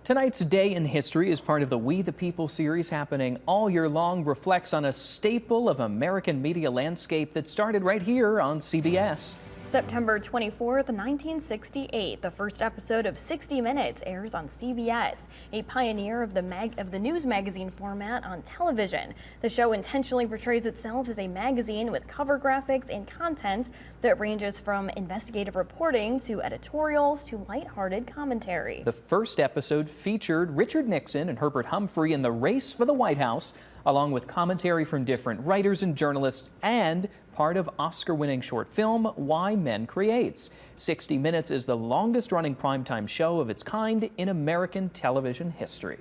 Tonight's Day in History is part of the We the People series happening all year long, reflects on a staple of American media landscape that started right here on CBS. September 24th, 1968, the first episode of 60 Minutes airs on CBS, a pioneer of the news magazine format on television. The show intentionally portrays itself as a magazine with cover graphics and content that ranges from investigative reporting to editorials to lighthearted commentary. The first episode featured Richard Nixon and Herbert Humphrey in the race for the White House, along with commentary from different writers and journalists, and part of Oscar-winning short film Why Men Creates. 60 Minutes is the longest-running primetime show of its kind in American television history.